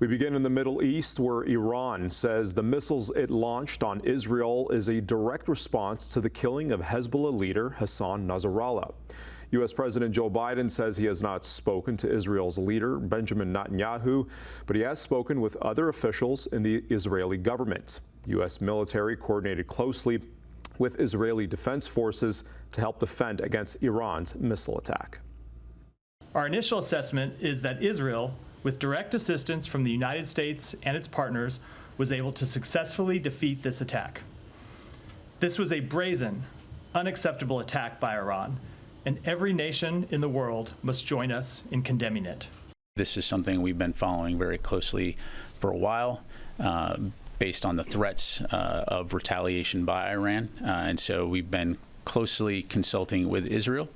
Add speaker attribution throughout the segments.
Speaker 1: We begin in the Middle East, where Iran says the missiles it launched on Israel is a direct response to the killing of Hezbollah leader Hassan Nasrallah. U.S. President Joe Biden says he has not spoken to Israel's leader, Benjamin Netanyahu, but he has spoken with other officials in the Israeli government. U.S. military coordinated closely with Israeli defense forces to help defend against Iran's missile attack.
Speaker 2: Our initial assessment is that Israel, with direct assistance from the United States and its partners, was able to successfully defeat this attack. This was a brazen, unacceptable attack by Iran, and every nation in the world must join us in condemning it.
Speaker 3: This is something we've been following very closely for a while, based on the threats of retaliation by Iran. And so we've been closely consulting with Israel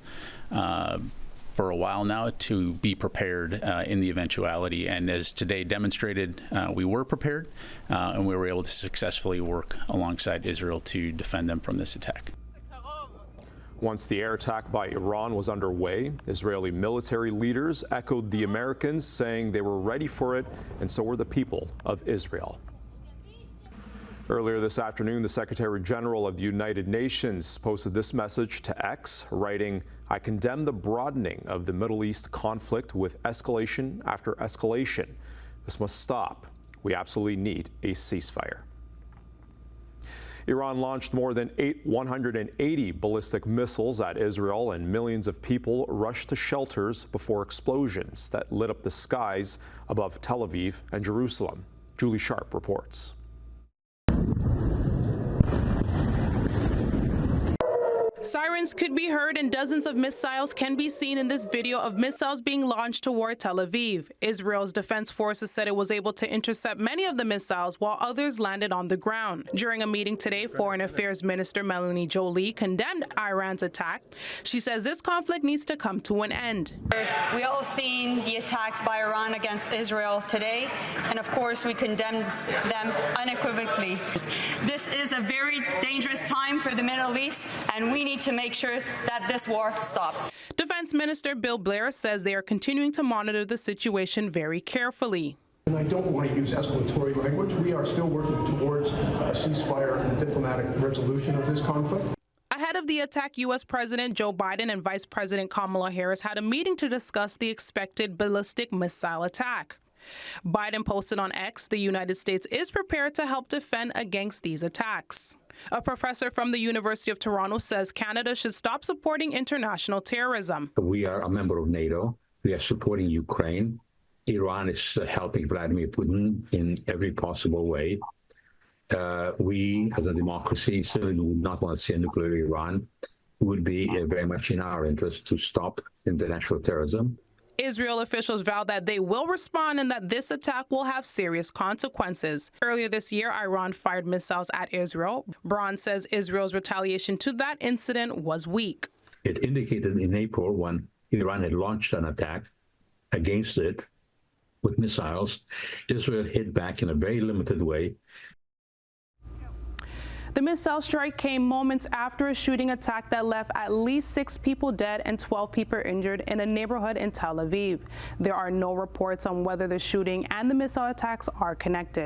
Speaker 3: for a while now to be prepared in the eventuality. And as today demonstrated, we were prepared and we were able to successfully work alongside Israel to defend them from this attack.
Speaker 1: Once the air attack by Iran was underway, Israeli military leaders echoed the Americans, saying they were ready for it, and so were the people of Israel. Earlier this afternoon, the Secretary General of the United Nations posted this message to X, writing, "I condemn the broadening of the Middle East conflict with escalation after escalation. This must stop. We absolutely need a ceasefire." Iran launched more than 180 ballistic missiles at Israel, and millions of people rushed to shelters before explosions that lit up the skies above Tel Aviv and Jerusalem. Julie Sharp reports.
Speaker 4: Sirens could be heard and dozens of missiles can be seen in this video of missiles being launched toward Tel Aviv. Israel's defense forces said it was able to intercept many of the missiles while others landed on the ground. During a meeting today, Foreign Affairs Minister Melanie Joly condemned Iran's attack. She says this conflict needs to come to an end.
Speaker 5: We all seen the attacks by Iran against Israel today, and of course we condemn them unequivocally. This is a very dangerous time for the Middle East, and we need to make sure that this war stops.
Speaker 4: Defense Minister Bill Blair says they are continuing to monitor the situation very carefully.
Speaker 6: And I don't want to use escalatory language. We are still working towards a ceasefire and diplomatic resolution of this conflict.
Speaker 4: Ahead of the attack, U.S. President Joe Biden and Vice President Kamala Harris had a meeting to discuss the expected ballistic missile attack. Biden posted on X, the United States is prepared to help defend against these attacks. A professor from the University of Toronto says Canada should stop supporting international terrorism.
Speaker 7: We are a member of NATO. We are supporting Ukraine. Iran is helping Vladimir Putin in every possible way. We, as a democracy, certainly would not want to see a nuclear Iran. It would be very much in our interest to stop international terrorism.
Speaker 4: Israel officials vowed that they will respond and that this attack will have serious consequences. Earlier this year, Iran fired missiles at Israel. Braun says Israel's retaliation to that incident was weak.
Speaker 7: It indicated in April, when Iran had launched an attack against it with missiles, Israel hit back in a very limited way.
Speaker 4: The missile strike came moments after a shooting attack that left at least 6 people dead and 12 people injured in a neighborhood in Tel Aviv. There are no reports on whether the shooting and the missile attacks are connected.